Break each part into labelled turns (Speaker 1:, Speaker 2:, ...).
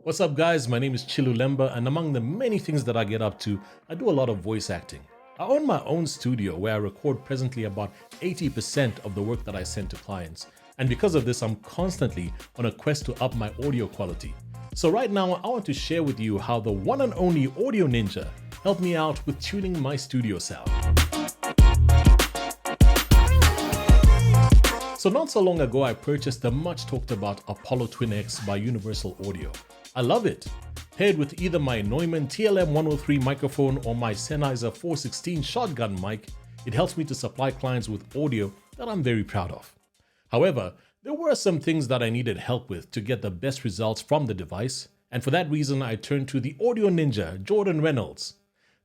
Speaker 1: What's up, guys? My name is Chilu Lemba, and among the many things that I get up to, I do a lot of voice acting. I own my own studio where I record presently about 80% of the work that I send to clients, and because of this, I'm constantly on a quest to up my audio quality. So right now, I want to share with you how the one and only Audio Ninja helped me out with tuning my studio sound. So not so long ago, I purchased the much talked about Apollo Twin X by Universal Audio. I love it. Paired with either my Neumann TLM103 microphone or my Sennheiser 416 shotgun mic, it helps me to supply clients with audio that I'm very proud of. However, there were some things that I needed help with to get the best results from the device, and for that reason I turned to the Audio Ninja, Jordan Reynolds.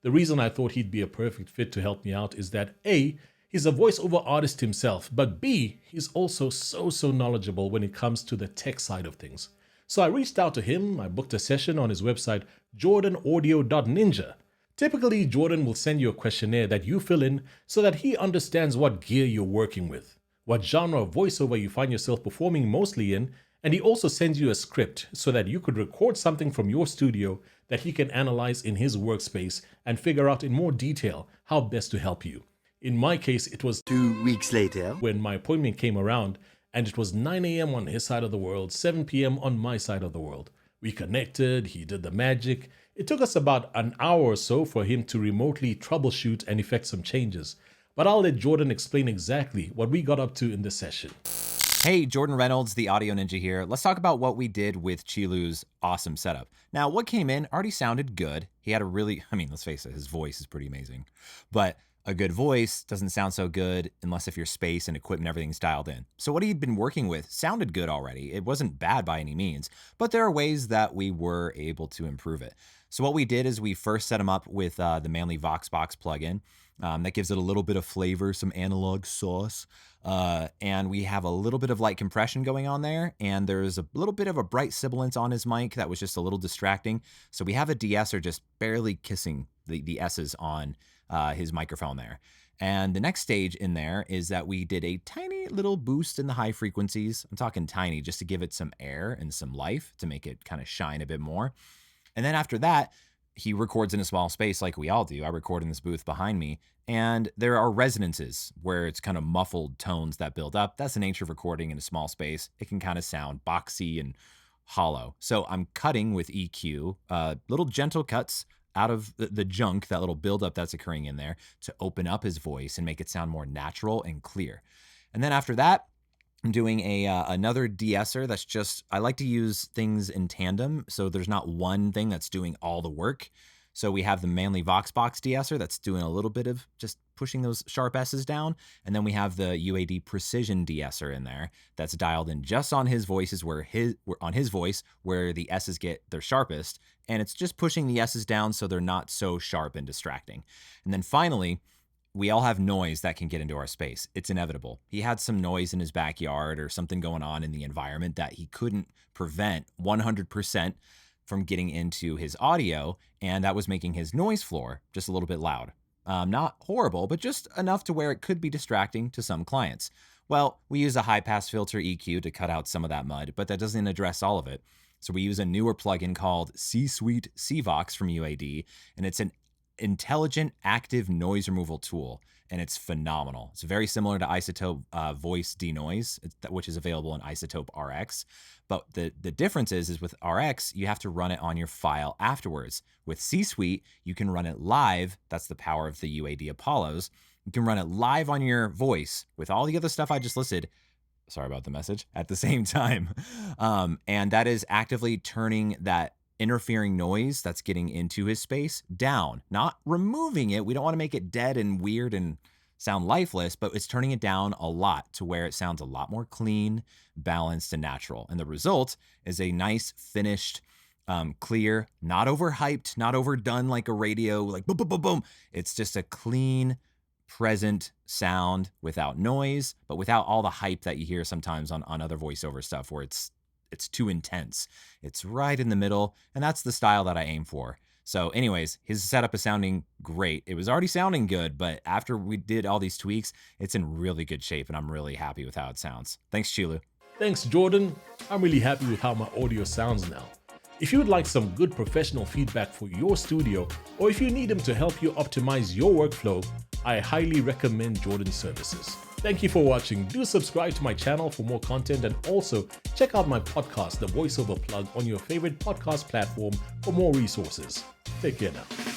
Speaker 1: The reason I thought he'd be a perfect fit to help me out is that A, he's a voiceover artist himself, but B, he's also so knowledgeable when it comes to the tech side of things. So I reached out to him, I booked a session on his website, jordanaudio.ninja. Typically, Jordan will send you a questionnaire that you fill in so that he understands what gear you're working with, what genre of voiceover you find yourself performing mostly in, and he also sends you a script so that you could record something from your studio that he can analyze in his workspace and figure out in more detail how best to help you. In my case, it was
Speaker 2: 2 weeks later,
Speaker 1: when my appointment came around, and it was 9 a.m. on his side of the world, 7 p.m. on my side of the world. We connected, he did the magic. It took us about an hour or so for him to remotely troubleshoot and effect some changes. But I'll let Jordan explain exactly what we got up to in this session.
Speaker 3: Hey, Jordan Reynolds, the Audio Ninja here. Let's talk about what we did with Chilu's awesome setup. Now, what came in already sounded good. He had let's face it, his voice is pretty amazing. But a good voice doesn't sound so good unless if your space and equipment, everything's dialed in. So what he'd been working with sounded good already. It wasn't bad by any means, but there are ways that we were able to improve it. So what we did is we first set him up with the Manly VoxBox plugin. That gives it a little bit of flavor, some analog sauce. And we have a little bit of light compression going on there. And there's a little bit of a bright sibilance on his mic that was just a little distracting. So we have a de-esser just barely kissing the S's on his microphone there. And the next stage in there is that we did a tiny little boost in the high frequencies. I'm talking tiny, just to give it some air and some life to make it kind of shine a bit more. And then after that, he records in a small space like we all do. I record in this booth behind me, and there are resonances where it's kind of muffled tones that build up. That's the nature of recording in a small space. It can kind of sound boxy and hollow. So I'm cutting with EQ, little gentle cuts out of the junk, that little buildup that's occurring in there, to open up his voice and make it sound more natural and clear. And then after that, I'm doing another de-esser that's just, I like to use things in tandem, so there's not one thing that's doing all the work. So we have the Manly VoxBox de-esser that's doing a little bit of just pushing those sharp S's down. And then we have the UAD Precision de-esser in there that's dialed in just on his voices where the S's get their sharpest. And it's just pushing the S's down so they're not so sharp and distracting. And then finally, we all have noise that can get into our space. It's inevitable. He had some noise in his backyard or something going on in the environment that he couldn't prevent 100% from getting into his audio, and that was making his noise floor just a little bit loud. Not horrible, but just enough to where it could be distracting to some clients. Well, we use a high-pass filter EQ to cut out some of that mud, but that doesn't address all of it. So we use a newer plugin called C-Suite CVox from UAD, and it's an intelligent active noise removal tool, and it's phenomenal. It's very similar to Isotope Voice Denoise, which is available in Isotope RX. But the difference is with RX, you have to run it on your file afterwards. With C-Suite, you can run it live. That's the power of the UAD Apollos. You can run it live on your voice with all the other stuff I just listed. Sorry about the message. At the same time. And that is actively turning that interfering noise that's getting into his space down, not removing it. We don't want to make it dead and weird and sound lifeless, but it's turning it down a lot to where it sounds a lot more clean, balanced, and natural. And the result is a nice, finished, clear, not overhyped, not overdone like a radio, like boom, boom, boom, boom. It's just a clean, present sound without noise, but without all the hype that you hear sometimes on other voiceover stuff where it's too intense. It's right in the middle, and that's the style that I aim for. So anyways, his setup is sounding great. It was already sounding good, but after we did all these tweaks, it's in really good shape, and I'm really happy with how it sounds. Thanks, Chilu.
Speaker 1: Thanks, Jordan. I'm really happy with how my audio sounds now. If you would like some good professional feedback for your studio, or if you need him to help you optimize your workflow, I highly recommend Jordan's services. Thank you for watching. Do subscribe to my channel for more content, and also check out my podcast, The VoiceOver Plug, on your favorite podcast platform for more resources. Take care now.